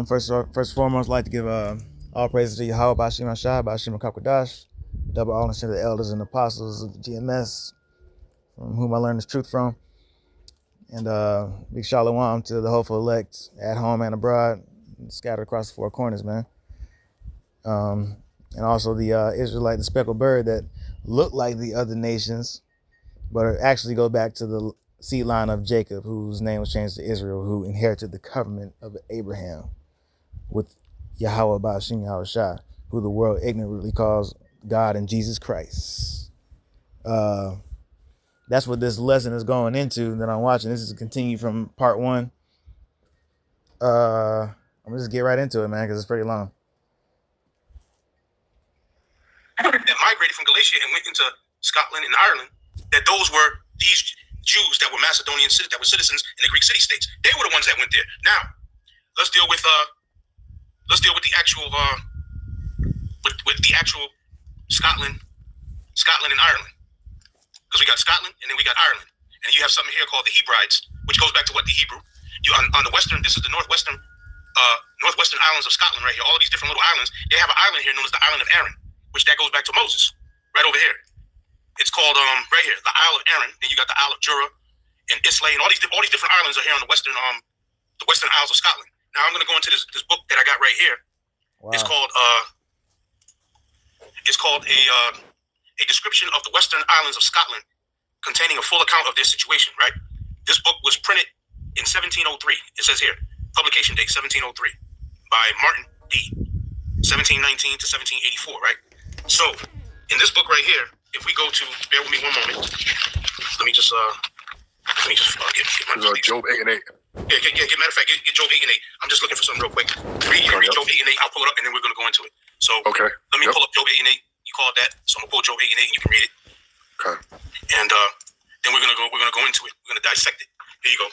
First and foremost, I'd like to give all praises to Yahweh, Bashim Ashai, Bashim Kakwadash, double honor to the elders and apostles of the GMS, from whom I learned this truth from. And big shalom to the hopeful elect at home and abroad, scattered across the four corners, man. And also the Israelite, the speckled bird that look like the other nations, but actually go back to the seed line of Jacob, whose name was changed to Israel, who inherited the covenant of Abraham with Yahweh Ba'ashim Yahushua, who the world ignorantly calls God and Jesus Christ. That's what this lesson is going into that I'm watching. This is a continue from part one. I'm gonna just get right into it, man, because it's pretty long. That migrated from Galatia and went into Scotland and Ireland, that those were these Jews that were Macedonian, that were citizens in the Greek city-states. They were the ones that went there. Now, let's deal with the actual with the actual Scotland and Ireland, because we got Scotland and then we got Ireland, and you have something here called the Hebrides, which goes back to what the Hebrew. You on the western. This is the northwestern islands of Scotland right here. All of these different little islands. They have an island here known as the Island of Aaron, which that goes back to Moses, right over here. It's called right here, the Isle of Aaron. Then you got the Isle of Jura and Islay, and all these different islands are here on the western Isles of Scotland. Now I'm going to go into this book that I got right here. Wow. It's called a description of the western islands of Scotland, containing a full account of their situation. Right. This book was printed in 1703. It says here, publication date 1703 by Martin D. 1719 to 1784. Right. So in this book right here, if we go to, bear with me one moment. Let me just get my Job 8 and 8. Yeah. Matter of fact, get Job 8 and 8. I'm just looking for something real quick. Read Job 8 and 8. I'll pull it up and then we're going to go into it. So okay. Let me pull up Job 8 and 8. You called that, so I'm gonna pull Job 8 and 8 and you can read it. Okay. And then we're gonna go into it. We're gonna dissect it. Here you go.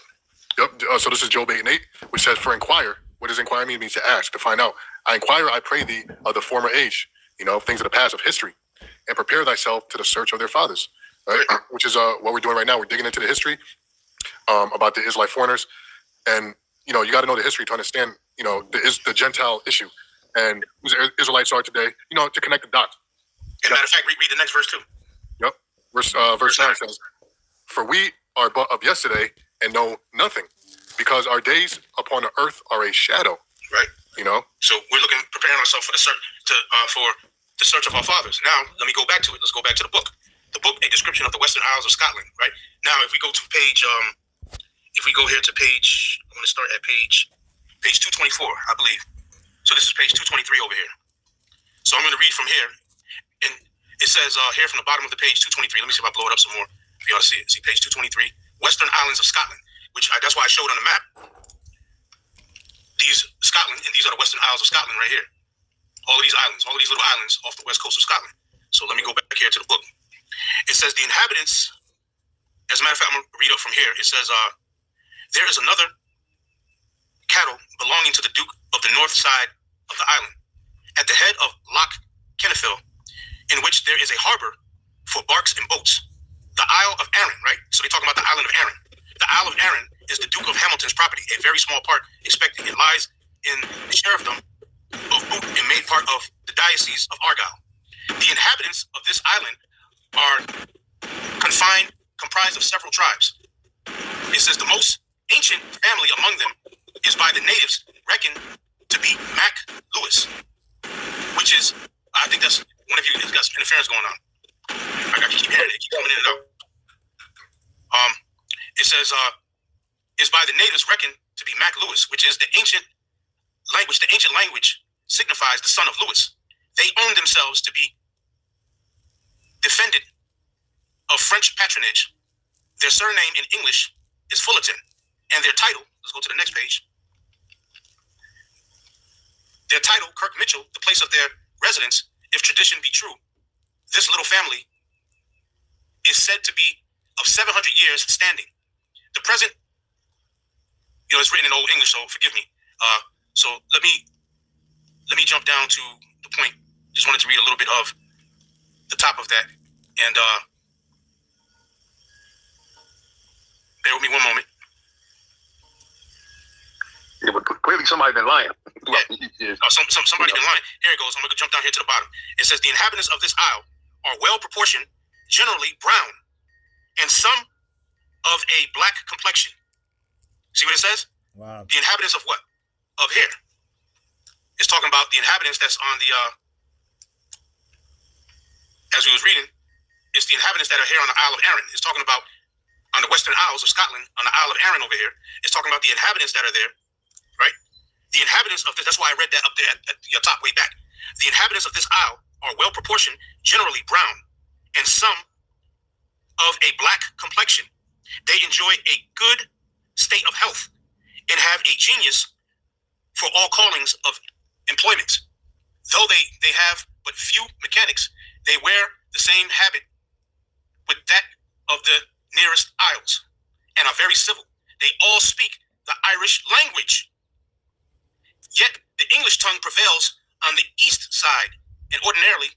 Yep. So this is Job 8 and 8, which says, "For inquire." What does inquire mean? It means to ask, to find out. I inquire, I pray thee, of the former age, things of the past, of history, and prepare thyself to the search of their fathers. Right? Which is what we're doing right now. We're digging into the history about the Israelite foreigners, and you got to know the history to understand the Gentile issue and who the Israelites are today. To connect the dots. As a matter of fact, read the next verse too. Yep. Verse 9 says, "For we are but of yesterday and know nothing, because our days upon the earth are a shadow." Right. So we're preparing ourselves for the search of our fathers. Now, let me go back to it. Let's go back to the book. The book, A Description of the Western Isles of Scotland. Right. Now, if we go to page, if we go here to page, I'm going to start at page 224, I believe. So this is page 223 over here. So I'm going to read from here. And it says here from the bottom of the page 223. Let me see if I blow it up some more for y'all to see it. See page 223, Western Islands of Scotland, that's why I showed on the map. These Scotland, and these are the Western Isles of Scotland right here. All of these islands, all of these little islands off the west coast of Scotland. So let me go back here to the book. It says the inhabitants, as a matter of fact, I'm going to read up from here. It says, there is another cattle belonging to the Duke of the north side of the island, at the head of Loch Kennethil, in which there is a harbor for barks and boats. The Isle of Aaron, right? So they're talking about the island of Aaron. The Isle of Aaron is the Duke of Hamilton's property, a very small part expected. It lies in the sheriffdom of Bute and made part of the diocese of Argyll. The inhabitants of this island are comprised of several tribes. It says the most ancient family among them is by the natives reckoned to be Mac Lewis, which is, I think that's one of you that's got some interference going on. I got to keep hearing it, keep coming in and out. It says, is by the natives reckoned to be Mac Lewis, which is the ancient language. The ancient language signifies the son of Lewis. They own themselves to be defended of French patronage. Their surname in English is Fullerton, and their title, let's go to the next page. Their title, Kirk Mitchell, the place of their residence, if tradition be true, this little family is said to be of 700 years standing. The present, it's written in Old English, so forgive me. So let me jump down to the point. Just wanted to read a little bit of the top of that, and bear with me one moment. Yeah, but clearly somebody been lying. Yeah. No, somebody been lying. Here it goes. I'm going to jump down here to the bottom. It says the inhabitants of this isle are well proportioned, generally brown, and some of a black complexion. See what it says? Wow. The inhabitants of what? Of here. It's talking about the inhabitants that's on the, as we was reading, it's the inhabitants that are here on the Isle of Arran. It's talking about on the Western Isles of Scotland, on the Isle of Arran over here. It's talking about the inhabitants that are there, right? The inhabitants of this, that's why I read that up there at the top way back. The inhabitants of this isle are well proportioned, generally brown, and some of a black complexion. They enjoy a good state of health and have a genius for all callings of employment. Though they have but few mechanics, they wear the same habit with that of the nearest isles and are very civil. They all speak the Irish language. Yet the English tongue prevails on the east side, and ordinarily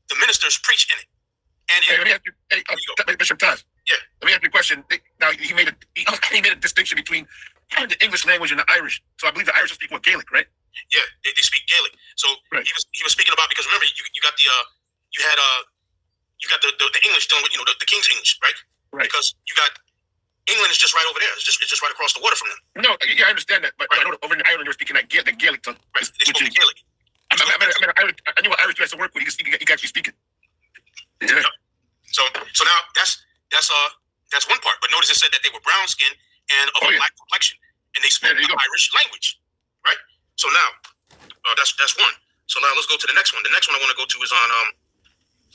the ministers preach in it. And let me ask you, Bishop Taz. Yeah. Let me ask you a question. Now he made a distinction between the English language and the Irish. So I believe the Irish speak what, Gaelic, right? Yeah, they speak Gaelic. So right. he was speaking about, because remember you got the the English dealing with the King's English, right? Right. Because you got England is just right over there. It's just right across the water from them. No, yeah, I understand that, but right. I know over in Ireland they're speaking the Gaelic tongue. Right. They speak Gaelic. I knew an Irish guy to work with. He can actually speak it. Yeah. So now that's one part. But notice it said that they were brown skin and of a black complexion, and they spoke the Irish language, right? So now that's one. So now let's go to the next one. The next one I want to go to is on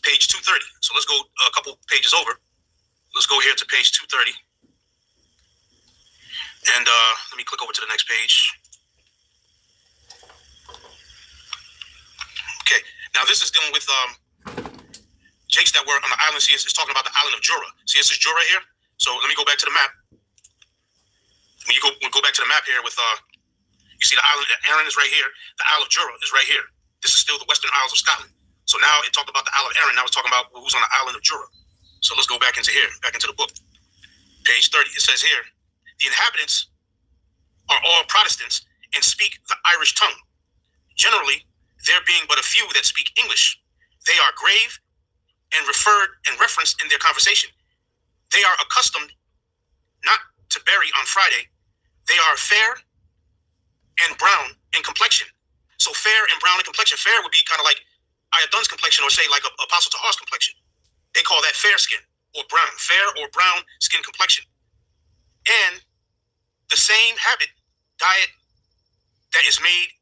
page 230. So let's go a couple pages over. Let's go here to page 230. And let me click over to the next page. Okay, now this is dealing with Jakes that were on the island. See, it's talking about the island of Jura. See, this is Jura here. So let me go back to the map. We'll go back to the map here with, you see the island, Arran is right here. The Isle of Jura is right here. This is still the Western Isles of Scotland. So now it talked about the Isle of Arran. Now it's talking about who's on the island of Jura. So let's go back into here, back into the book. Page 30, it says here, the inhabitants are all Protestants and speak the Irish tongue. Generally, there being but a few that speak English, they are grave and referenced in their conversation. They are accustomed not to bury on Friday. They are fair and brown in complexion. So fair and brown in complexion. Fair would be kind of like Ayadun's complexion, or say like a Apostle Tahar's complexion. They call that fair skin or brown, fair or brown skin complexion. And the same habit, diet that is made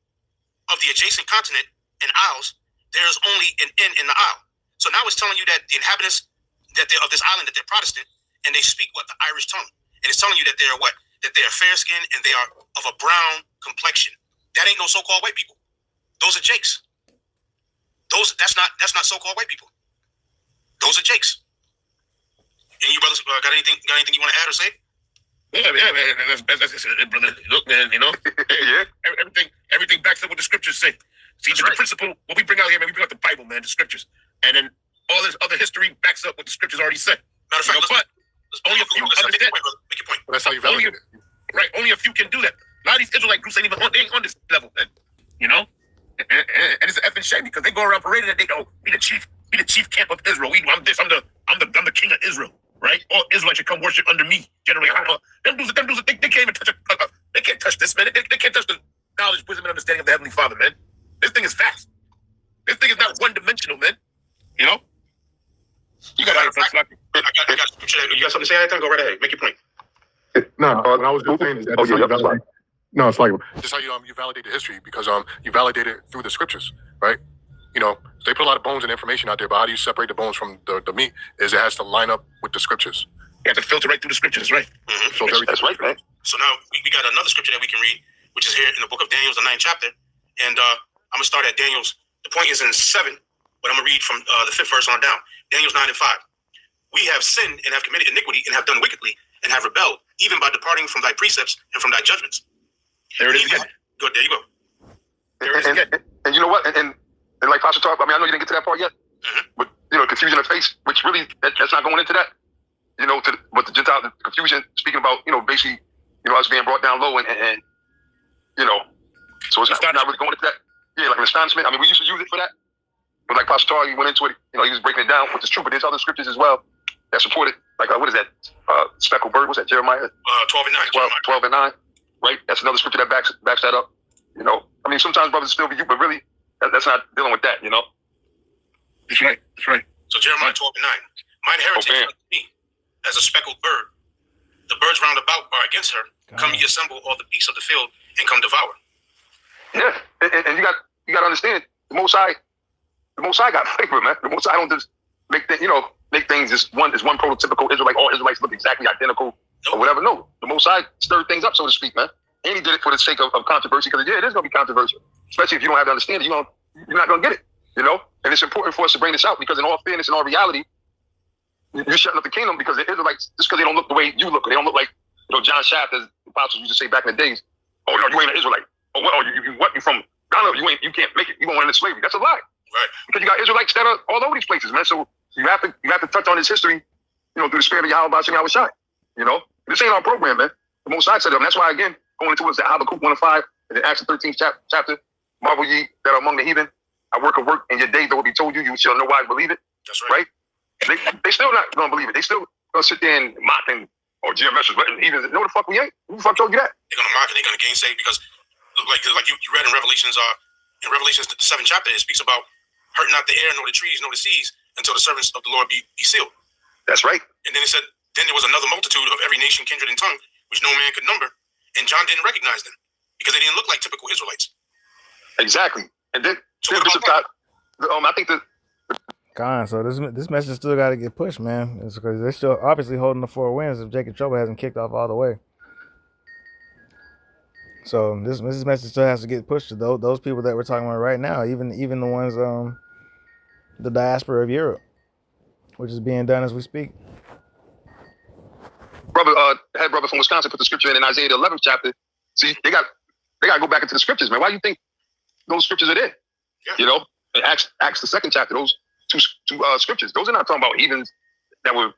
of the adjacent continent and isles, there's only an N in the isle. So now it's telling you that the inhabitants of this island, that they're Protestant, and they speak what? The Irish tongue. And it's telling you that they are what? That they are fair skinned and they are of a brown complexion. That ain't no so-called white people. Those are Jakes. That's not so-called white people. Those are Jakes. And you brothers got anything you want to add or say? Yeah, man. That's brother. Look, man, yeah. Everything backs up what the scriptures say. See, the principle, what we bring out here, man, we bring out the Bible, man, the scriptures. And then all this other history backs up what the scriptures already said. Matter of fact, but only a few understand. Make your point. That's how you validate it. Right, only a few can do that. A lot of these Israelite groups ain't even on this level, man. And it's an effing shame because they go around parading and they go, we the chief camp of Israel. I'm the king of Israel. Right? All Israelites should come worship under me. Generally, them dudes, they can't even touch they can't touch this, man. They can't touch the knowledge, wisdom, and understanding of the Heavenly Father, man. This thing is fast. This thing is not one-dimensional, man. You know? You got scripture. You got something to say? I go right ahead. Make your point. No, what I was just saying is that it's like just how you validate the history because you validate it through the scriptures, right? They put a lot of bones and information out there, but how do you separate the bones from the meat? Is it has to line up with the scriptures. You have to filter right through the scriptures, right? Mm-hmm. That's right, man. So now we got another scripture that we can read, which is here in the book of Daniel, the 9th chapter. And I'm going to start at Daniel's. The point is in 7, but I'm going to read from the 5th verse on down. Daniel's 9 and 5. We have sinned and have committed iniquity and have done wickedly and have rebelled, even by departing from thy precepts and from thy judgments. There it is again. Good, there you go. There it is again. And you know what? And like Pastor talked, I know you didn't get to that part yet, but confusion of face, which really that's not going into that. But the Gentile, the confusion, speaking about basically us being brought down low and So it's not really going into that. Yeah, like an astonishment. I mean, we used to use it for that. But like Pastor Tar, he went into it, he was breaking it down, which is true, but there's other scriptures as well that support it. Like, what is that? Speckled bird, what's that, Jeremiah? 12 and 9. 12 and 9, right? That's another scripture that backs that up. I mean, sometimes brothers still be you, but really, that's not dealing with that, That's right. So Jeremiah 12 and 9. Mine heritage is me as a speckled bird. The birds round about are against her. Come ye assemble all the beasts of the field and come devour. Yeah, and you got to understand, the Most High got favor, man. The Most High don't just make things just one prototypical Israelite. All Israelites look exactly identical or whatever. No, the Most High stirred things up, so to speak, man. And he did it for the sake of controversy, because it is going to be controversial, especially if you don't have the understanding. You're not going to get it, And it's important for us to bring this out, because in all fairness and all reality, you're shutting up the kingdom because the Israelites, just because they don't look the way you look, they don't look like John Shaft, as the apostles used to say back in the days. Oh no, you ain't an Israelite. Oh well, you from Ghana? You can't make it. You won't end in slavery. That's a lie. Right. Because you got Israelites that are all over these places, man. So you have to touch on this history, through the spirit of Yahweh Shem Yahushai. This ain't our program, man. The Most High set it up, and that's why again going into the Habakkuk 1:5 and then Acts the 13th chapter. Marvel ye that are among the heathen. I work a work in your days that will be told you. You shall know why I believe it. That's right. They still not gonna believe it. They still gonna sit there and mock and GMS is even no the fuck we ain't. Who the fuck told you that? They're gonna mock and they're gonna gainsay because like you read in Revelations, the 7th chapter, it speaks about hurt not the air, nor the trees, nor the seas, until the servants of the Lord be sealed. That's right. And then it said, then there was another multitude of every nation, kindred, and tongue, which no man could number. And John didn't recognize them because they didn't look like typical Israelites. Exactly. And then I think that. So this message still got to get pushed, man. It's because they're still obviously holding the 4 wins if Jacob Trouble hasn't kicked off all the way. So this message still has to get pushed to those people that we're talking about right now, even the ones the diaspora of Europe, which is being done as we speak. Head brother from Wisconsin put the scripture in Isaiah the 11th chapter. See, they got to go back into the scriptures, man. Why do you think those scriptures are there? Yeah. Acts the 2nd chapter, those two scriptures. Those are not talking about heathens that were,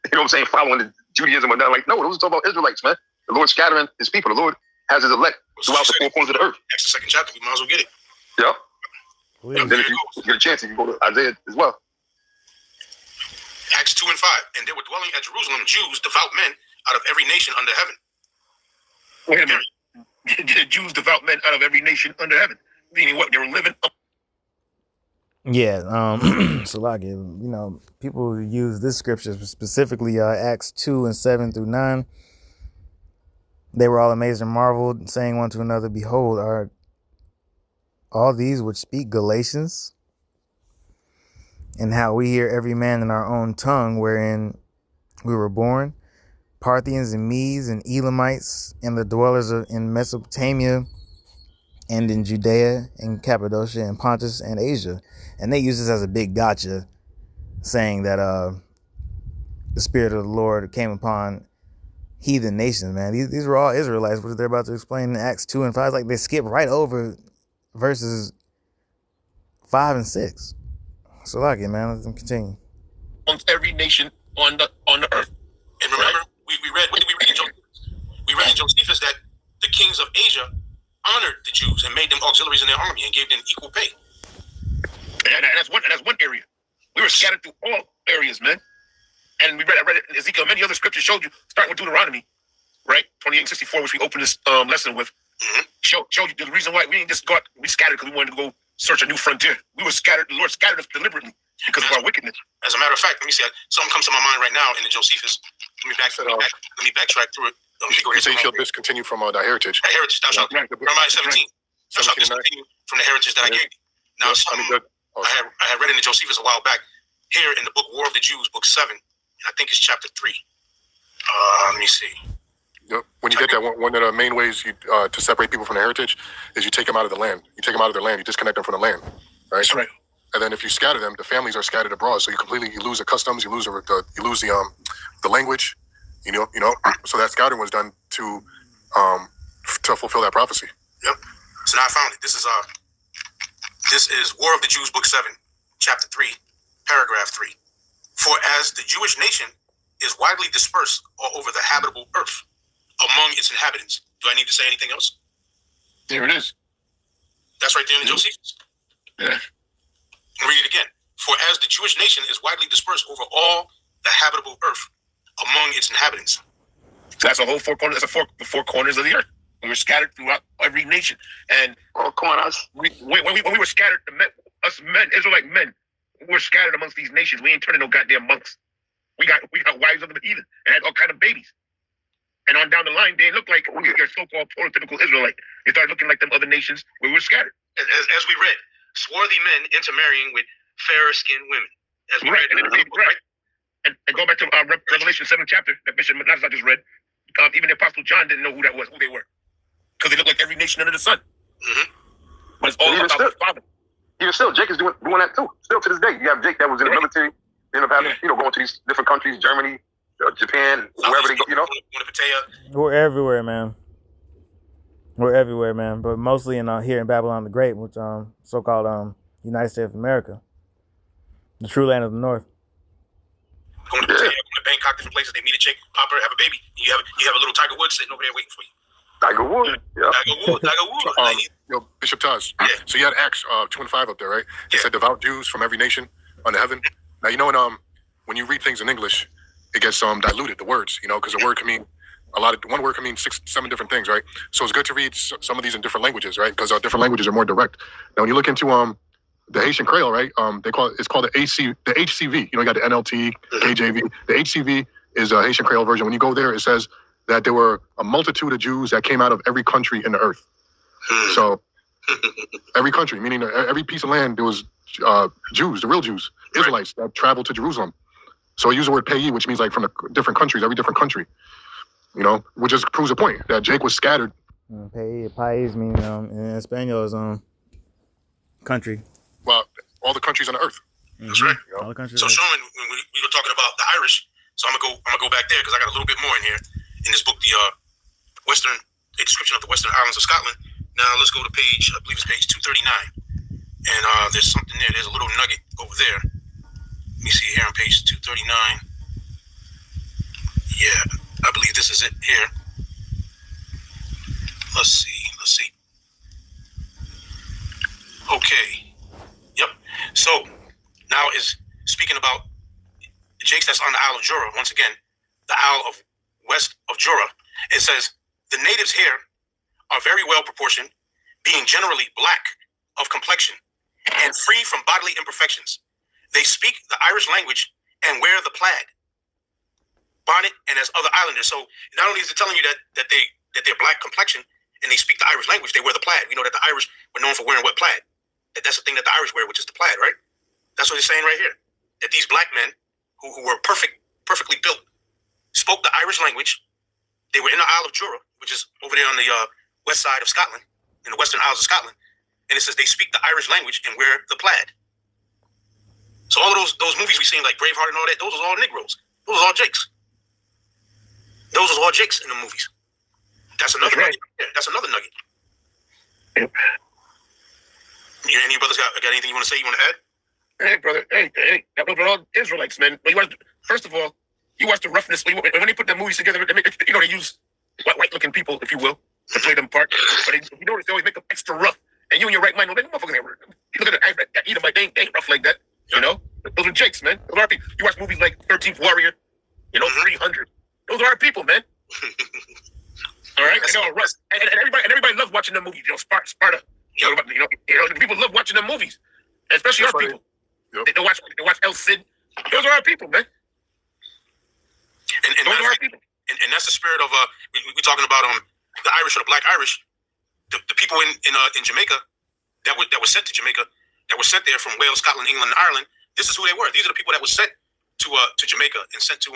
following the Judaism or nothing. Like, no, those are talking about Israelites, man. The Lord scattering his people. The Lord has his elect throughout the 4 corners of the earth. Acts the 2nd chapter, we might as well get it. Yep. And then if you get a chance, you can go to Isaiah as well. Acts 2 and 5. And there were dwelling at Jerusalem Jews, devout men, out of every nation under heaven. Wait a minute. Jews, devout men out of every nation under heaven. Meaning what? They were living up. Yeah, Salaki, people who use this scripture, specifically Acts 2 and 7 through 9, they were all amazed and marveled, saying one to another, behold, are all these which speak Galatians? And how we hear every man in our own tongue wherein we were born, Parthians and Medes and Elamites, and the dwellers in Mesopotamia, and in Judea and Cappadocia and Pontus and Asia. And they use this as a big gotcha, saying that the Spirit of the Lord came upon heathen nations, man. These were all Israelites, which they're about to explain in Acts 2 and 5. It's like they skip right over verses 5 and 6. So like it, man. Let them continue. On every nation on the earth. And remember, we read, what did we read in Josephus? We read in Josephus that the kings of Asia honored the Jews and made them auxiliaries in their army and gave them equal pay. And that's one area. We were scattered through all areas, man. And I read it in Ezekiel. Many other scriptures showed you, starting with Deuteronomy, right? 28:64, which we opened this lesson with, showed you the reason why we didn't just we scattered because we wanted to go search a new frontier. We were scattered. The Lord scattered us deliberately because of our wickedness. As a matter of fact, let me see. Something comes to my mind right now in the Josephus. Let me backtrack through it. You say you shall discontinue from the heritage. The heritage, thou shalt. Jeremiah 17. Thou shalt discontinue from the heritage that I gave you. Now, I had read in the Josephus a while back, here in the book War of the Jews, book 7, and I think it's chapter 3. Let me see. Yep. When you get that, one of the main ways to separate people from the heritage is you take them out of the land. You take them out of their land. You disconnect them from the land. Right? That's right. And then if you scatter them, the families are scattered abroad. So you lose the customs. You lose the language. So that scattering was done to fulfill that prophecy. Yep. So now I found it. This is War of the Jews, book 7, chapter 3, paragraph 3. For as the Jewish nation is widely dispersed all over the habitable earth among its inhabitants. Do I need to say anything else? Here it is. That's right there in the Josephus. Yeah. Read it again. For as the Jewish nation is widely dispersed over all the habitable earth among its inhabitants. So that's a whole four corners. That's the four corners of the earth. We were scattered throughout every nation. And come on, us. When we were scattered, us men, Israelite men, we were scattered amongst these nations. We ain't turning no goddamn monks. We got wives of the heathen and had all kind of babies. And on down the line, they look like your so-called prototypical Israelite. They started looking like them other nations where we were scattered. As we read, swarthy men intermarrying with fairer-skinned women. As we read, right. And going back to Revelation 7th chapter that Bishop Manasseh just read, even the Apostle John didn't know who they were. Because they look like every nation under the sun. Mm-hmm. But it's all about the Father. Even still, Jake is doing that too. Still to this day, you have Jake that was in the military, going to these different countries, Germany, Japan, wherever they go, We're everywhere, man. We're everywhere, man. But mostly here in Babylon the Great, which so-called United States of America, the true land of the North. Going to Pattaya, going to Bangkok, different places. They meet a chick, pop her, have a baby. You have a little Tiger Woods sitting over there waiting for you. Tiger Woods, yeah. Tiger Woods. Bishop Taz. Yeah. So you had Acts 2 and 5 up there, right? It said devout Jews from every nation under heaven. Now you know when you read things in English, it gets diluted, the words, because a word can mean one word can mean 6, 7 different things, right? So it's good to read some of these in different languages, right? Because different languages are more direct. Now when you look into the Haitian Creole, right? It's called the HCV. You got the NLT, KJV. The HCV is a Haitian Creole version. When you go there, it says that there were a multitude of Jews that came out of every country in the earth. So every country, meaning every piece of land, there was Jews, the real Jews, Israelites that traveled to Jerusalem. So I use the word payee, which means like from the different countries, every different country. Which just proves a point that Jake was scattered. País means in Espanol is country. Well, all the countries on the earth. That's right. All the countries. So showing when we were talking about the Irish, so I'm gonna go back there because I got a little bit more in here in this book, a description of the Western Islands of Scotland. Now let's go to page, I believe it's page 239, and there's something there. There's a little nugget over there. Let me see here on page 239. Yeah, I believe this is it here. Let's see. Okay. Yep. So now is speaking about Jakes that's on the Isle of Jura. Once again, the Isle of west of Jura. It says the natives here are very well proportioned, being generally black of complexion and free from bodily imperfections. They speak the Irish language and wear the plaid, bonnet, and as other islanders. So not only is it telling you that they're black complexion and they speak the Irish language, they wear the plaid. We know that the Irish were known for wearing what plaid? That's the thing that the Irish wear, which is the plaid, right? That's what it's saying right here. That these black men who were perfectly built, spoke the Irish language. They were in the Isle of Jura, which is over there on the west side of Scotland, in the Western Isles of Scotland. And it says they speak the Irish language and wear the plaid. So all of those movies we seen, like Braveheart and all that, those are all Negroes. Those are all Jakes. Those are all Jakes in the movies. That's another nugget. Yeah, that's another nugget. Yep. Any brothers got anything you want to say? You want to add? Hey, brother. Hey. That was all Israelites, man. First of all, you watch the roughness. When they put the movies together, they use white-looking people, if you will, to play them part. But you notice they always make them extra rough. And you in your right mind, you look at that Edomite, they ain't rough like that. Those are Jakes, man. Those are our people. You watch movies like 13th Warrior, 300. Those are our people, man. All right, and everybody loves watching them movies. Sparta. People love watching them movies, especially our people. Yep. They watch El Cid. Those are our people, man. And those are our people. And that's the spirit of we're talking about the Irish or the Black Irish, the people in Jamaica that were sent to Jamaica, that were sent there from Wales, Scotland, England, and Ireland. This is who they were. These are the people that were sent to Jamaica and sent to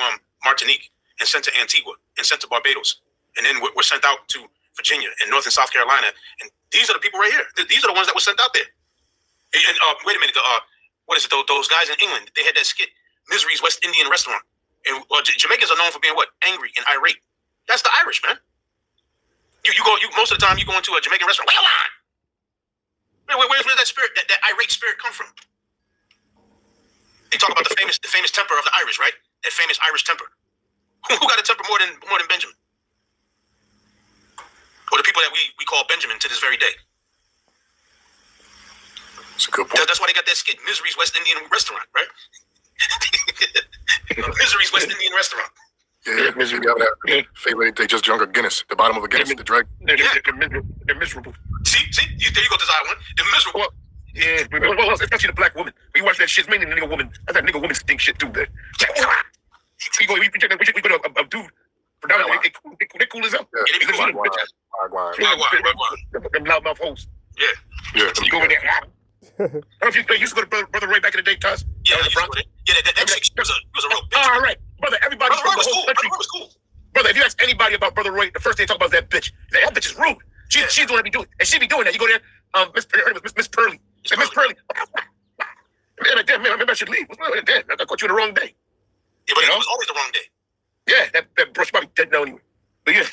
Martinique and sent to Antigua and sent to Barbados, and then were sent out to Virginia and North and South Carolina. And these are the people right here. These are the ones that were sent out there. And wait a minute, what is it? Those guys in England, they had that skit, Misery's West Indian Restaurant. And Jamaicans are known for being what? Angry and irate. That's the Irish, man. You most of the time you go into a Jamaican restaurant. Where does that spirit, that irate spirit come from? They talk about the famous temper of the Irish, right? That famous Irish temper. Who got a temper more than Benjamin? or the people that we call Benjamin to this very day. That's a good point. That's why they got that skit, Misery's West Indian Restaurant, right? Misery's West Indian Restaurant. Yeah, Misery. That favorite. They just drunk a Guinness, the bottom of a Guinness, the drag. They're miserable. See, there you go, Desire one. They're miserable. Well, yeah, well, especially the black woman. We watch that shit, mainly the nigga woman. That's that nigga woman stink shit too, man. We go to a dude. Predominantly, they cool as hell. Yeah, they cool. Them loudmouth hoes. Yeah. You go in there. I don't know if you used to go to Brother Roy back in the day, Taz. Yeah, that chick was a real bitch. All right, brother. Everybody from the whole country. Was cool. Brother, if you ask anybody about Brother Roy, the first thing they talk about is that bitch. That bitch is rude. She's the one that be doing, and she be doing that. You go there, Miss Pearly. Miss Pearly. Man, maybe I should leave. Damn, I caught you in the wrong day. Yeah, but it was always the wrong day. Yeah, that brush probably dead now anyway. But yeah,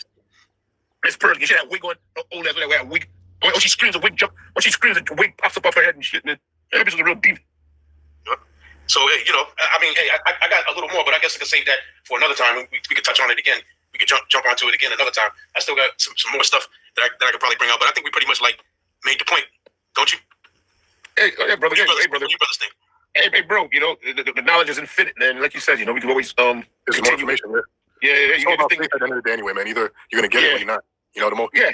Miss Pearly, you see that wig on? Old ass with that wig. When she screams, a wig jump. When she screams, a wig pops up off her head and shit, man. That bitch is a real demon. So, hey, I got a little more, but I guess I can save that for another time. We could touch on it again. We could jump onto it again another time. I still got some more stuff that I could probably bring out, but I think we pretty much made the point, don't you? Hey, brother. Hey, brother. You brothers think? Hey, bro. The knowledge is infinite, man. Like you said, we can always There's more information there. Yeah. It's all about faith at the end of the day, anyway, man. Either you're gonna get it or you're not. You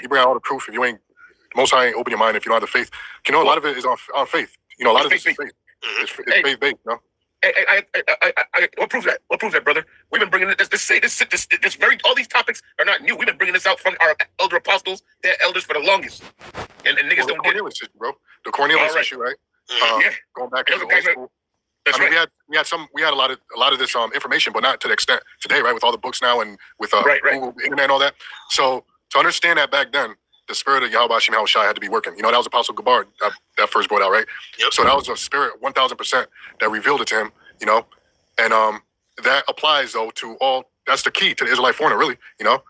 bring out all the proof. If you ain't, the Most High ain't open your mind if you don't have the faith. A lot of it is on faith. A lot of it is faith. It's faith-based, What proves that? What proves that, brother? We've been bringing all these topics are not new. We've been bringing this out from our elder apostles, their elders for the longest. And niggas don't get it. Issue, bro. The Cornelius issue, right? Going back to the old school. We had a lot of this information, but not to the extent today, right? With all the books now and with Google, internet and all that. So to understand that back then, the spirit of Yahweh Hashem Shai had to be working. That was Apostle Gabar that first brought out, right? Yep. So that was a spirit 1,000% that revealed it to him, and that applies though to all. That's the key to the Israelite foreigner, really, But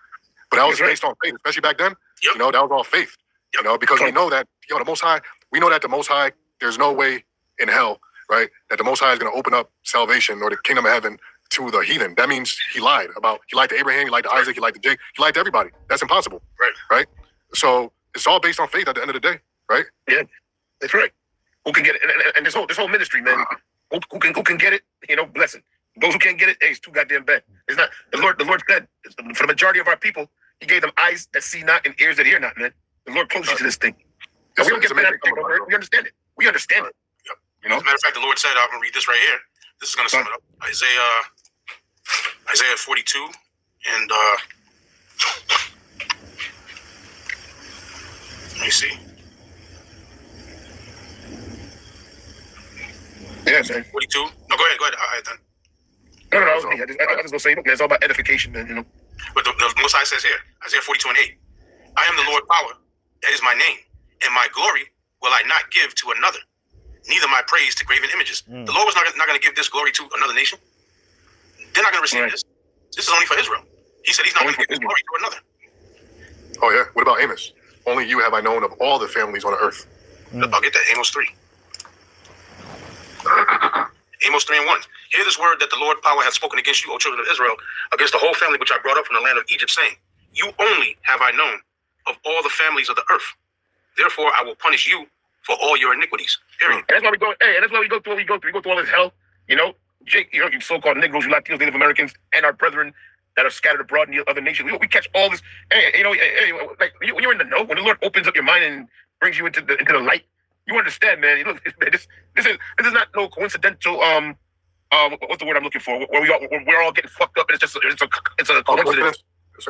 that was based on faith, especially back then. Yep. That was all faith, because we know that the Most High. We know that the Most High. There's no way in hell, right, that the Most High is going to open up salvation or the kingdom of heaven to the heathen. That means he lied to Abraham, he lied to Isaac, he lied to Jacob, he lied to everybody. That's impossible, right? So it's all based on faith at the end of the day, right? Yeah, that's right. Who can get it? And this whole ministry, man. Who can get it? Blessing. Those who can't get it, it's too goddamn bad. It's not the Lord. The Lord said for the majority of our people, He gave them eyes that see not and ears that hear not. Man, the Lord closed you to this thing. We don't get mad. We understand it. We understand it. As a matter of fact, the Lord said, I'm going to read this right here. This is going to sum it up. Isaiah 42 and let me see. Yeah, man. 42. No, go ahead. All right, then. No, I was me. I just gonna say, look, man, it's all about edification, man. But the Most High says here, Isaiah 42 and 8. I am the Lord power. That is my name, and my glory will I not give to another, neither my praise to graven images. The Lord was not going to give this glory to another nation. They're not going to receive this. This is only for Israel. He said He's not going to give this glory to another. Oh yeah. What about Amos? Only you have I known of all the families on the earth. I'll get that. Amos 3. Amos 3 and 1. Hear this word that the Lord power hath spoken against you, O children of Israel, against the whole family which I brought up from the land of Egypt, saying, you only have I known of all the families of the earth. Therefore I will punish you for all your iniquities. Period. And that's why we go. Hey, and that's why we go through what we go through. We go through all this hell. Jake, you so-called Negroes, you Latinos, Native Americans, and our brethren that are scattered abroad in the other nations. We catch all this. Hey, like when you're in the know, when the Lord opens up your mind and brings you into the light, you understand, man. Look, this is not no coincidental. What's the word I'm looking for? Where we're all getting fucked up, and it's a coincidence.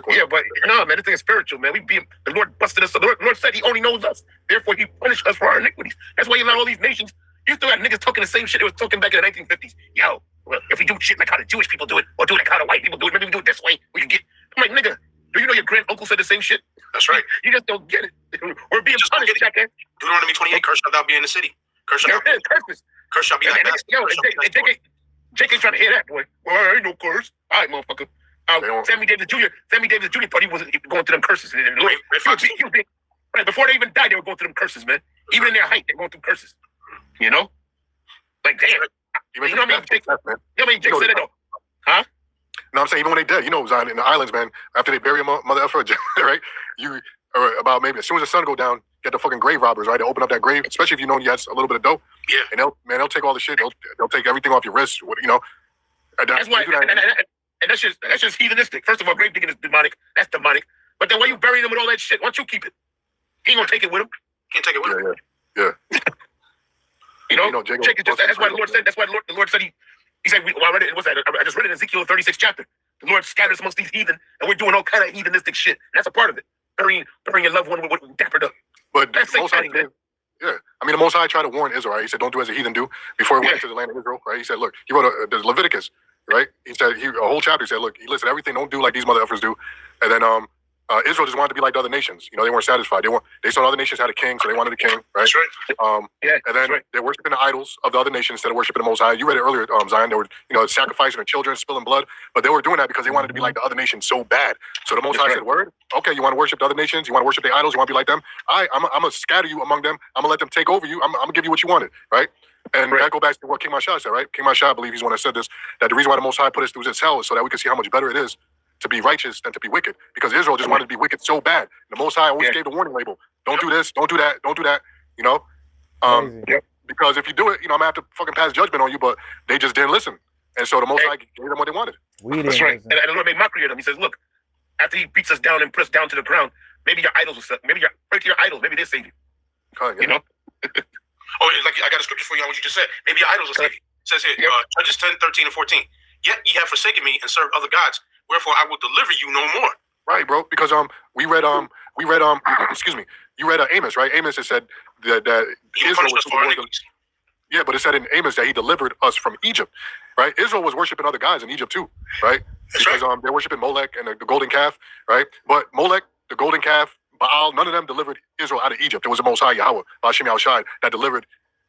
Yeah, but no, man, this thing is spiritual, man. The Lord busted us. The Lord said He only knows us. Therefore, He punished us for our iniquities. That's why you let all these nations. You still got niggas talking the same shit they was talking back in the 1950s. Yo, well, if we do shit like how the Jewish people do it, or do it like how the white people do it, maybe we do it this way, we can get. I'm like, nigga, do you know your grand uncle said the same shit? That's right. You just don't get it. We're being punished, jackass. Deuteronomy 28, curse shall thou be in the city. Curse shall be like that. Yo, Jake ain't trying to hear that, boy. Well, there ain't no curse. All right, motherfucker. Sammy Davis Jr. thought he wasn't going to them curses. Right, before they even died, they were going through them curses, man. Even in their height, they're going through curses. Like, damn. You know what I mean? Jake said it, though. Huh? No, I'm saying even when they dead, Zion, in the islands, man, after they bury a mother effer, right? or about maybe as soon as the sun go down, get the fucking grave robbers, right? They open up that grave, especially if you know you had a little bit of dough. Yeah. And they'll take all the shit. They'll take everything off your wrist. You know. That's why. And that's just heathenistic. First of all, grave digging is demonic. That's demonic. But then why you bury them with all that shit? Why don't you keep it? He ain't gonna take it with him. Can't take it with him. Yeah. You know, Jake is just, that's why the Lord said. That's why the Lord said he said. Well, I read it. What's that? I just read it in Ezekiel 36th chapter. The Lord scatters amongst these heathen, and we're doing all kind of heathenistic shit. That's a part of it. Burying your loved one with dappered up. But that's satanic, man. Yeah, I mean, the Most High tried to warn Israel. Right? He said, "Don't do as a heathen do." Before he went into the land of Israel, right? He said, "Look," he wrote the Leviticus, right? He said a whole chapter. He said, "Look, he listed everything. Don't do like these mother effers do." And then Israel just wanted to be like the other nations. You know, they weren't satisfied. They saw other nations had a king, so they wanted a king, right? That's right. And then they're worshiping the idols of the other nations instead of worshiping the Most High. You read it earlier, Zion. They were, sacrificing their children, spilling blood, but they were doing that because they wanted to be like the other nations so bad. So the Most High said, "Word, okay, you want to worship the other nations? You want to worship their idols? You want to be like them? I'm gonna scatter you among them. I'm gonna let them take over you. I'm gonna give you what you wanted, right?" And that go back to what King Mashah said, right? King Mashah, I believe he's the one that said this, that the reason why the Most High put us through this hell is so that we can see how much better it is to be righteous than to be wicked, because Israel just wanted to be wicked so bad. The Most High always gave the warning label: "Don't do this, don't do that, don't do that." You know, because if you do it, I'm gonna have to fucking pass judgment on you. But they just didn't listen, and so the Most High gave them what they wanted. That's right. And the Lord made mockery of them. He says, "Look, after he beats us down and pressed down to the ground, maybe your idols will save. Maybe your idols, maybe they save you." You know. Like I got a scripture for you on what you just said. Maybe your idols will save you. It says here, Judges 10, 13, and 14. Yet ye have forsaken me and served other gods. Wherefore I will deliver you no more. Right, bro. Because we read excuse me. You read Amos, right? Amos, it said that Israel was yeah, but it said in Amos that he delivered us from Egypt, right? Israel was worshiping other gods in Egypt too, right? Because they're worshiping Molech and the golden calf, right? But Molech, the golden calf, Baal, none of them delivered Israel out of Egypt. It was the Most High Yahweh, Hashem Yahushai, that delivered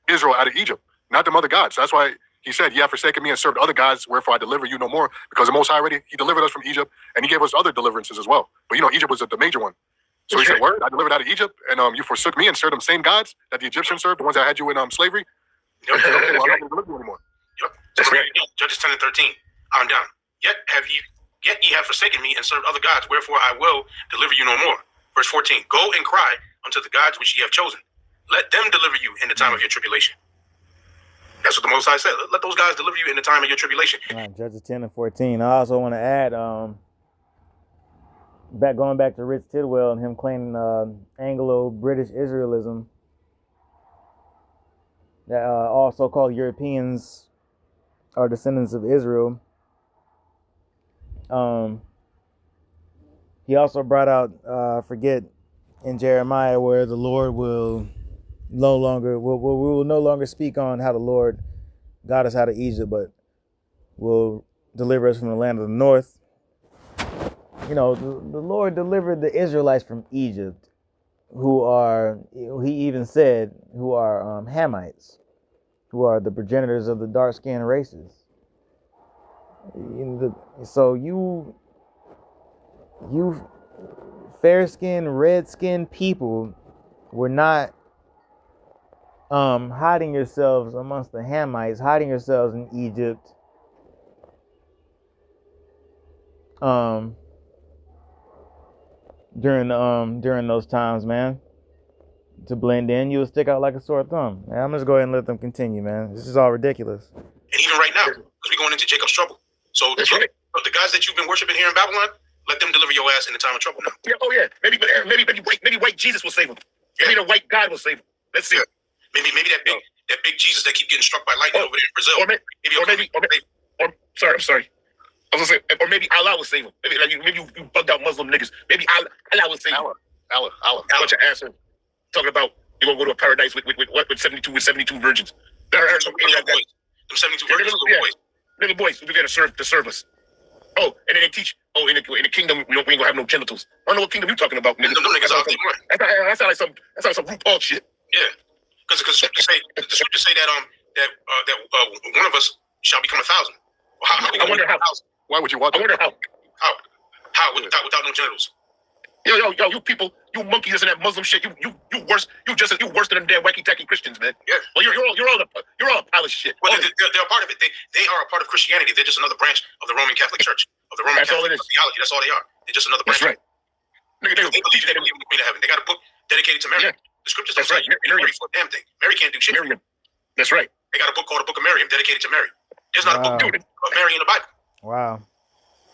Israel out of Egypt, not them other gods. So that's why he said, "Ye have forsaken me and served other gods, wherefore I deliver you no more." Because the Most High he delivered us from Egypt, and he gave us other deliverances as well. But Egypt was the major one. So he said, "Word, I delivered out of Egypt, and you forsook me and served them same gods that the Egyptians served, the ones that had you in slavery." I'm not going to deliver you anymore. Judges 10 and 13. On down. Yet ye have forsaken me and served other gods, wherefore I will deliver you no more. Verse 14. Go and cry unto the gods which ye have chosen. Let them deliver you in the time of your tribulation. That's what the Most High said. Let those guys deliver you in the time of your tribulation. Judges 10 and 14. I also want to add, going back to Rich Tidwell and him claiming Anglo British Israelism, that all so-called Europeans are descendants of Israel. He also brought out, forget in Jeremiah, where the Lord will no longer speak on how the Lord got us out of Egypt, but will deliver us from the land of the north. The Lord delivered the Israelites from Egypt, who are, he even said, who are Hamites, who are the progenitors of the dark-skinned races. So you fair-skinned, red-skinned people were not hiding yourselves amongst the Hamites, hiding yourselves in Egypt, during those times, man, to blend in. You would stick out like a sore thumb. Man, I'm just go ahead and let them continue, man. This is all ridiculous. And even right now, because we're going into Jacob's trouble. So the guys that you've been worshiping here in Babylon, let them deliver your ass in the time of trouble now. Yeah, maybe white Jesus will save him. Maybe the white God will save him. Let's see. Yeah. Maybe that big Jesus that keep getting struck by lightning over there in Brazil. I'm sorry. I was gonna say, or maybe Allah will save him. Maybe you bugged out Muslim niggas. Maybe Allah will save him. Allah. Bunch of assholes talking about you're gonna go to a paradise with 72 virgins. Them 72 virgins, little boys. We're gonna serve us. Oh, and then they teach. Oh, in the kingdom we ain't gonna have no genitals. I don't know what kingdom you talking about, nigga. That sounds like some RuPaul shit. Yeah, because the scriptures say that one of us shall become 1,000. Well, I wonder how. Why would you want that? I wonder how. How without no genitals? Yo, you people, you monkeys and that Muslim shit. You worse. You worse than them damn wacky tacky Christians, man. Yeah. Well, you're all a pile of shit. Well, they're a part of it. They are a part of Christianity. They're just another branch of the Roman Catholic Church, of the Roman Catholic theology. That's all they are. They're just another branch. That's right. Nigga, They believe in the way to heaven. They got a book dedicated to Mary. Yeah. The scriptures That's don't right. say Mary for a damn thing. Mary can't do shit. Miriam. That's right. They got a book called the Book of Miriam dedicated to Mary. There's not a book Dude, of Mary in the Bible. Wow.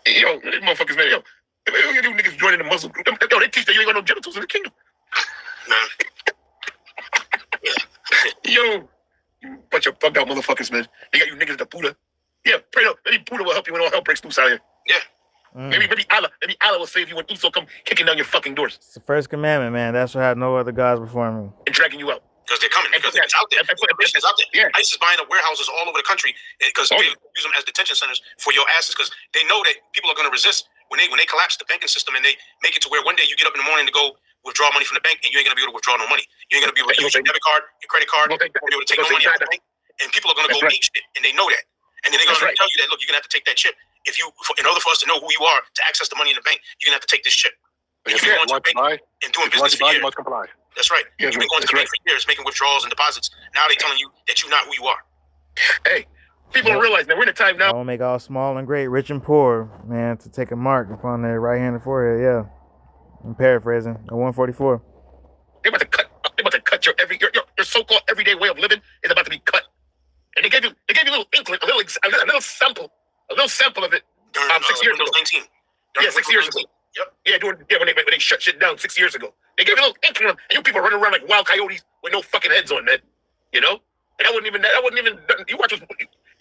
yo, these motherfuckers, man, yo. You niggas joining the Muslim group. Yo, they teach that you ain't got no genitals in the kingdom. Man. Yo, you bunch of bugged out motherfuckers, man. They got you niggas the Buddha. Yeah, pray up. Maybe Buddha will help you when all hell breaks loose out here. Yeah. Maybe Allah will save you when Esau come kicking down your fucking doors. It's the first commandment, man. That's what had no other gods before me. And dragging you out. Because they're coming. Because it's out there. Information is out there. Yeah. ISIS is buying up warehouses all over the country because they use them as detention centers for your asses because they know that people are going to resist when they collapse the banking system and they make it to where one day you get up in the morning to go withdraw money from the bank and you ain't going to be able to withdraw no money. You ain't going to be able to use your debit card, your credit card, you won't be able to take no money out of the bank. And people are going to go eat shit and they know that. And then they're going to tell you that, look, you're going to have to take that chip. In order for us to know who you are to access the money in the bank, you're going to have to take this chip. If you're going to the bank and doing business for years, that's right. You've been going to the bank for years, making withdrawals and deposits. Now they're telling you that you're not who you are. Hey, people don't realize that we're in a time now. I will make all small and great, rich and poor, man, to take a mark upon their right hand and forehead. Yeah, I'm paraphrasing. A 144. They're about to cut your so-called everyday way of living is about to be cut. And they gave you a little inkling, a little sample of it. 6 years ago. 19. Yeah, 6 years ago. Yep. Yeah, when they shut shit down 6 years ago. They gave you a little inkling of, and you people running around like wild coyotes with no fucking heads on, man. You know? And that wasn't even you watch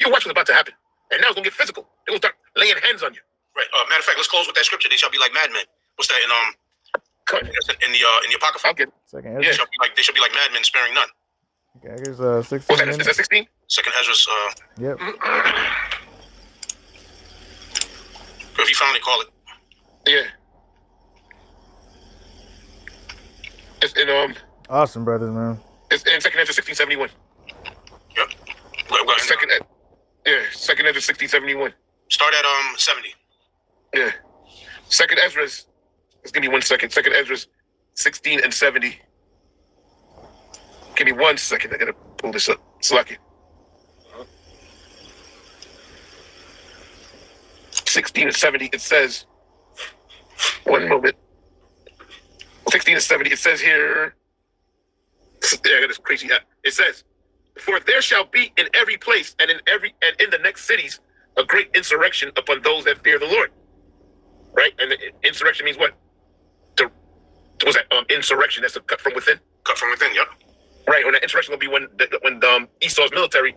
what's about to happen. And now it's gonna get physical. They're gonna start laying hands on you. Right. Matter of fact, let's close with that scripture. They shall be like madmen. What's that in the Apocrypha? Okay. Second They Ezra. shall be like madmen, sparing none. Okay, here's 16. What's that? Is that 16? Second Ezra's. Yep. If you found it, call it. Yeah. It's in Awesome, brothers, man. It's in Second Ezra 1671. Yep. Second Ezra 1671. Start at 70. Yeah. Second Ezra's. Just give me 1 second. Second Ezra's 16 and 70. Give me 1 second. I gotta pull this up. Slacky. 16 and 70. It says. 1 moment. 16 and 70. It says here. Yeah, I got this crazy. It says, "For there shall be in every place and in the next cities a great insurrection upon those that fear the Lord." Right, and insurrection means what? What's that? Insurrection. That's a cut from within. Cut from within. Yep. Right. When that insurrection will be when Esau's military,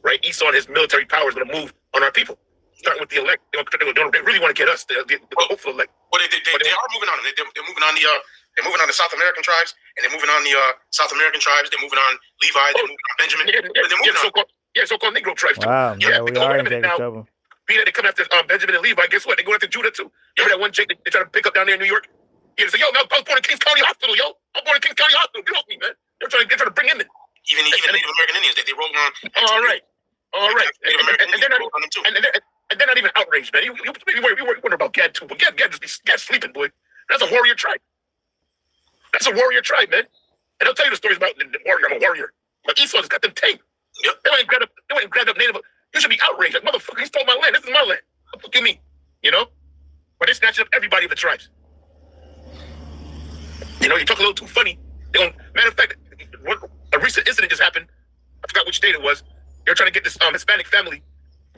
right? Esau and his military power is going to move on our people. Starting with the elect, they really want to get us. The hopeful elect. Well, they are moving on. They're moving on the South American tribes, and they're moving on the South American tribes. They're moving on Levi. They're moving on Benjamin. They're moving on. So-called Negro tribes too. Wow. Yeah, we are in Jacob's trouble. Being that they come after Benjamin and Levi, guess what? They go after Judah too. Remember that one Jake they try to pick up down there in New York? Yeah, they say, yo, man, I was born in Kings County Hospital, yo. I'm born in Kings County Hospital. Get off me, man. They're trying to bring him in. Even Native American Indians, they roll on. All right. Native American Indians roll on them too. And they're not even outraged, man. You wonder about Gad too, but Gad's sleeping, boy. That's a warrior tribe. That's a warrior tribe, man. And I'll tell you the stories about the warrior. I'm a warrior. But Esau's got them tamed. Yep. They went and grabbed up Native. You should be outraged. Like, motherfucker, he stole my land. This is my land. What the fuck you mean? You know? But they're snatching up everybody of the tribes. You know, you talk a little too funny. Matter of fact, a recent incident just happened. I forgot which state it was. They were trying to get this Hispanic family,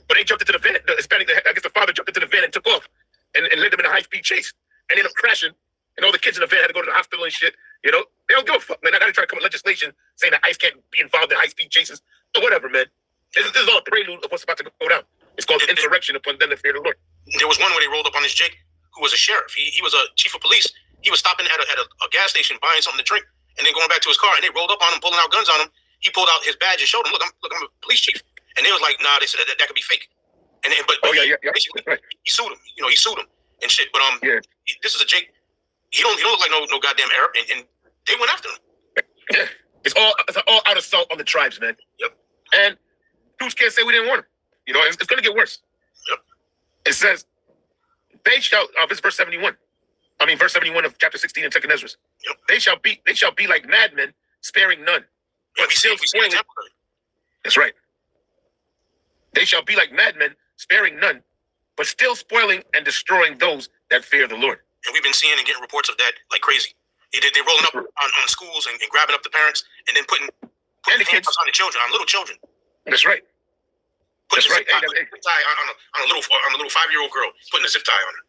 but they jumped into the van. The Hispanic, I guess the father jumped into the van and took off and led them in a high-speed chase and ended up crashing. And all the kids in the van had to go to the hospital and shit. You know, they don't give a fuck, man. Now they're trying to come with legislation saying that ICE can't be involved in high-speed chases or whatever, man. This is all a prelude of what's about to go down. It's called insurrection upon them that fear the Lord. There was one where they rolled up on this Jake, who was a sheriff. He was a chief of police. He was stopping at a gas station buying something to drink, and then going back to his car, and they rolled up on him, pulling out guns on him. He pulled out his badge and showed him, look, I'm a police chief. And they was like, nah, they said that could be fake. And then, but basically, right. he sued him. You know, he sued him and shit. But this is a Jake. He don't look like no goddamn Arab, and they went after him. Yeah. It's all out assault on the tribes, man. Yep. And dudes can't say we didn't warn them. You know, it's going to get worse. Yep. It says, they shall. This is verse 71. I mean, verse 71 of chapter 16 in 2nd Ezra. Yep. They shall be like madmen, sparing none. But still spoiling. That's right. They shall be like madmen, sparing none, but still spoiling and destroying those that fear the Lord. And we've been seeing and getting reports of that like crazy. They're rolling up on schools and grabbing up the parents and then putting the kids on the children, on little children. That's right. Putting a zip tie on a little 5-year-old girl, putting a zip tie on her.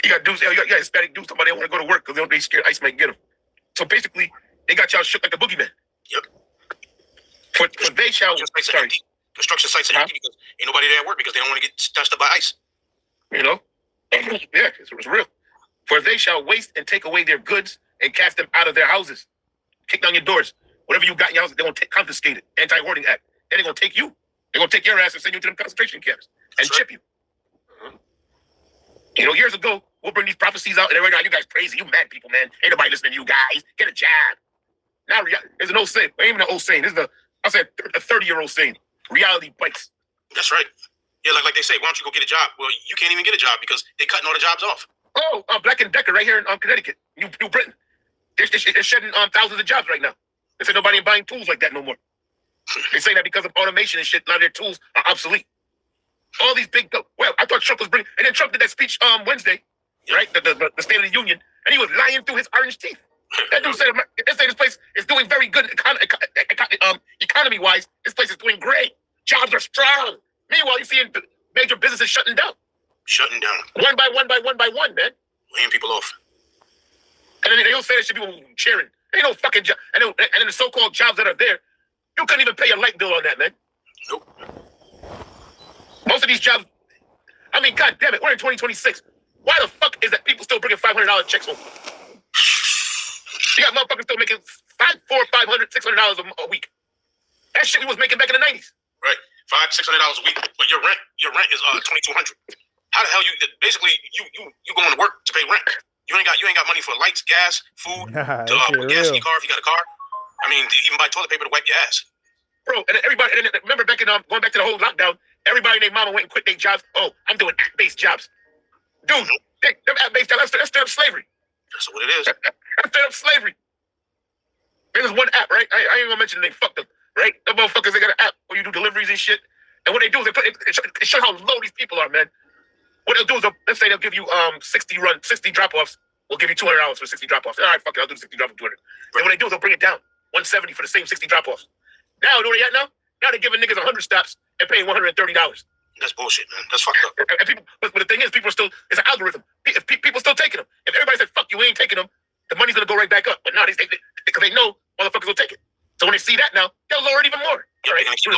You got dudes, you got Hispanic dudes, somebody don't want to go to work because they scared ICE might get them. So basically, they got y'all shook like a boogeyman. Yep. For they shall. Construction sites are empty because ain't nobody there at work because they don't want to get touched up by ICE. You know? Yeah, it's real. For they shall waste and take away their goods and cast them out of their houses. Kick down your doors. Whatever you got in your house, they're going to confiscate it. Anti-hoarding act. Then they're going to take you. They're going to take your ass and send you to them concentration camps and chip you. You know, years ago, we'll bring these prophecies out, and right now, you guys crazy. You mad people, man. Ain't nobody listening to you guys. Get a job. Now, there's an old saying. Ain't even an old saying. This is a 30-year-old saying. Reality bites. That's right. Yeah, like they say, why don't you go get a job? Well, you can't even get a job because they're cutting all the jobs off. Oh, Black and Decker right here in Connecticut, New Britain. They're shedding thousands of jobs right now. They said nobody ain't buying tools like that no more. They say that because of automation and shit, now their tools are obsolete. All these big, well, I thought Trump was bringing, and then Trump did that speech Wednesday, right? The State of the Union, and he was lying through his orange teeth. That dude said this place is doing very good economy-wise. This place is doing great. Jobs are strong. Meanwhile, you're seeing major businesses shutting down. Shutting down. One by one, man. Laying people off. And then they'll say that shit people cheering. Ain't no fucking job. And then the so-called jobs that are there, you couldn't even pay a light bill on that, man. Nope. Most of these jobs, I mean, God damn it, we're in 2026. Why the fuck is that people still bringing $500 checks home? You got motherfuckers still making $400, $500, $600 a week. That shit we was making back in the 90s. Right. $500, $600 a week, but your rent is $2,200. How the hell you going to work to pay rent? You ain't got money for lights, gas, food, to put gas in your car if you got a car. I mean, to even buy toilet paper to wipe your ass. Bro, and everybody, and remember back in going back to the whole lockdown, everybody and their mama went and quit their jobs. Oh, I'm doing app-based jobs. Dude, them app-based jobs, that's straight up slavery. That's what it is. That's straight up slavery. There's one app, right? I ain't gonna mention the name. Fuck them, right? The motherfuckers, they got an app where you do deliveries and shit. And what they do is it shows how low these people are, man. What they'll do is let's say they'll give you 60 drop-offs. We'll give you $200 for 60 drop-offs. All right, fuck it, I'll do 60 drop-offs for 200. And what they do is they'll bring it down, 170 for the same 60 drop-offs. Now, you know what they at now? Now they're giving niggas 100 stops and paying $130. That's bullshit, man. That's fucked up. And people, but the thing is, people are still, it's an algorithm. People still taking them. If everybody said, fuck you, we ain't taking them, the money's going to go right back up. But now, because they know motherfuckers will take it. So when they see that now, they'll lower it even more. Yeah, right? Do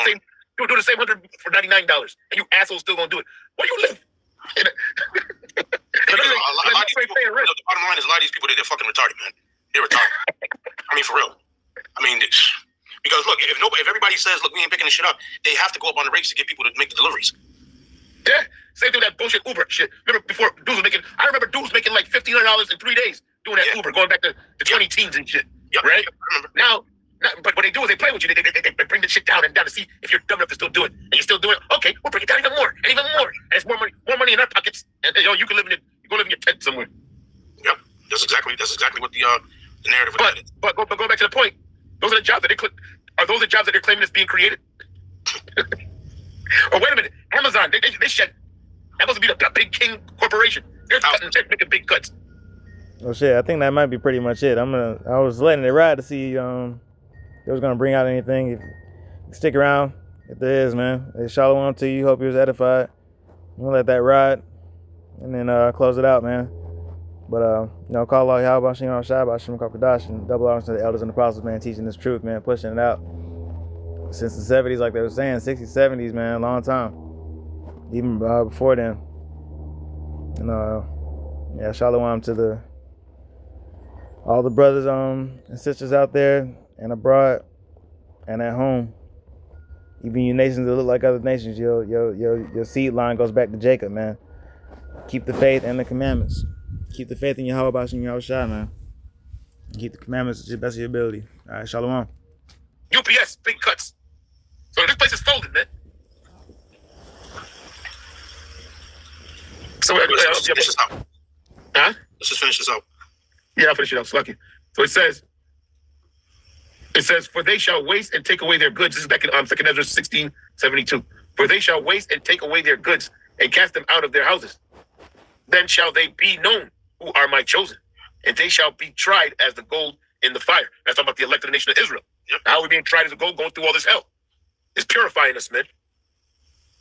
the same 100 for $99. And you assholes still going to do it. Where you live? The bottom line is a lot of these people, they're fucking retarded, man. They're retarded. I mean, for real. I mean, because look, if everybody says, look, we ain't picking this shit up, they have to go up on the rates to get people to make the deliveries. Yeah, same thing with that bullshit Uber shit. Remember before dudes was making, I remember dudes making like $1,500 in 3 days doing that Uber, going back to the 20 teens and shit. Yep. Right? Yep, I remember. Now, but what they do is they play with you. They bring the shit down and down to see if you're dumb enough to still do it. And you're still doing it. Okay, we'll bring it down even more and even more. And it's more money in our pockets. And you can live in your tent somewhere. Yep, that's exactly what the narrative. But going back to the point, those are the jobs that are those the jobs that they're claiming is being created? Or wait a minute, Amazon they shed. That must be the big king corporation. They're making big cuts. Oh shit, I think that might be pretty much it. I was letting it ride to see they was gonna bring out anything. Stick around if there is, man. Hey, shalom to you. Hope you was edified. I'm gonna let that ride and then close it out, man. But call Allah Yahweh Shem Shai Shem Kakadash and double honors to the elders and apostles, man, teaching this truth, man, pushing it out since the 70s, like they were saying, 60s, 70s, man, a long time, even before then. And shalom to all the brothers and sisters out there and abroad and at home. Even you nations that look like other nations, your seed line goes back to Jacob, man. Keep the faith and the commandments. Keep the faith in Yahweh Bashim Yahweh Shai, man. Keep the commandments to the best of your ability. All right, shalom. UPS, big cuts. So this place is folded, man. So let's finish this out. Huh? Let's just finish this out. Yeah, I'll finish it out. It's lucky. So it says, for they shall waste and take away their goods. This is back in 2 Ezra 16:72. For they shall waste and take away their goods and cast them out of their houses. Then shall they be known. who are my chosen, and they shall be tried as the gold in the fire. That's talking about the elected nation of Israel. Yep. How are we being tried as a gold, going through all this hell? It's purifying us, man.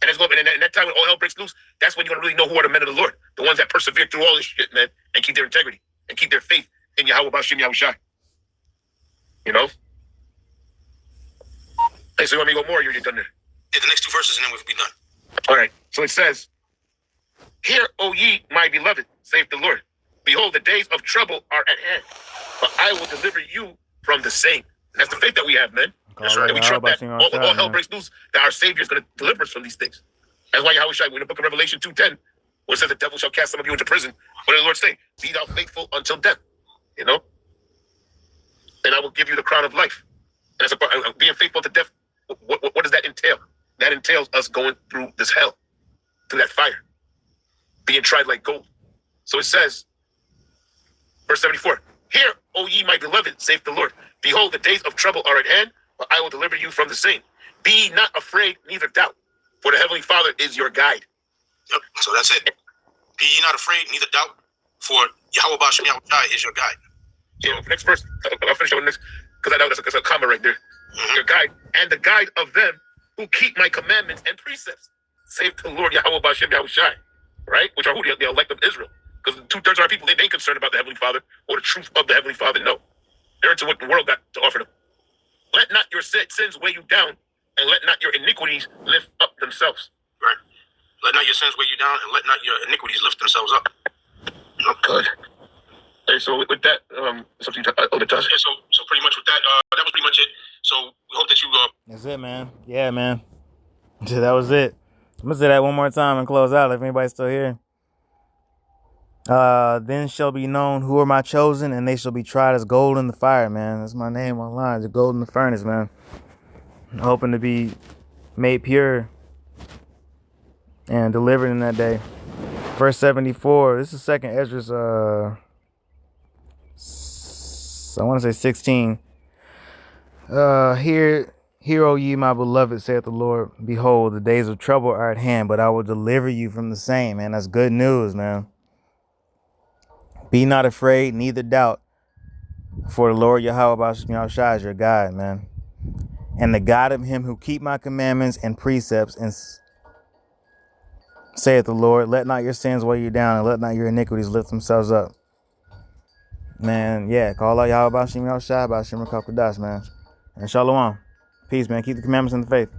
And it's going, and that time when all hell breaks loose, that's when you're going to really know who are the men of the Lord, the ones that persevere through all this shit, man, and keep their integrity and keep their faith in Yahweh Bashim Yahushai. You know? Hey, so you want me to go more, or you're done there? Yeah, the next two verses, and then we'll be done. All right. So it says, "Hear, O ye, my beloved, saith the Lord. Behold, the days of trouble are at hand, but I will deliver you from the same." And that's the faith that we have, man. That's right. And we trust that all hell breaks loose, that our Savior is going to deliver us from these things. That's why Yahweh Shai, in the book of Revelation 2:10, where it says the devil shall cast some of you into prison, what did the Lord say? Be thou faithful until death. You know? And I will give you the crown of life. And that's being faithful to death. What does that entail? That entails us going through this hell, through that fire, being tried like gold. So it says, verse 74, "Hear, O ye my beloved, saith the Lord. Behold, the days of trouble are at hand, but I will deliver you from the same. Be ye not afraid, neither doubt, for the Heavenly Father is your guide." Yep. So that's it. Be ye not afraid, neither doubt, for Yahweh Bashim Yahushai is your guide. Yeah, next verse, I'll finish with this, because I know that's a comma right there. Mm-hmm. Your guide, and the guide of them who keep my commandments and precepts, saith the Lord Yahweh Bashim Yahushai. Right? Which are who? The elect of Israel. Because 2/3 of our people, they ain't concerned about the Heavenly Father or the truth of the Heavenly Father. No. They're into what the world got to offer them. "Let not your sins weigh you down, and let not your iniquities lift up themselves." Right. Let not your sins weigh you down, and let not your iniquities lift themselves up. Good. Hey, so with that, something to yeah, so pretty much with that, that was pretty much it. So we hope that you That's it, man. Yeah, man. That was it. I'm gonna say that one more time and close out if anybody's still here. Then shall be known who are my chosen, and they shall be tried as gold in the fire, man. That's my name online. The gold in the furnace, man. I'm hoping to be made pure and delivered in that day. Verse 74. This is second Esdras, I want to say 16. Hear, O ye my beloved, saith the Lord. Behold, the days of trouble are at hand, but I will deliver you from the same. Man, that's good news, man. Be not afraid, neither doubt, for the Lord Yahweh Bashim Yahushai is your guide, man. And the God of him who keep my commandments and precepts, and saith the Lord, let not your sins weigh you down, and let not your iniquities lift themselves up. Man, yeah, call out Yahweh Bashim Yahushai, Bashim Rakakadash, man. And Shalom. Peace, man. Keep the commandments in the faith.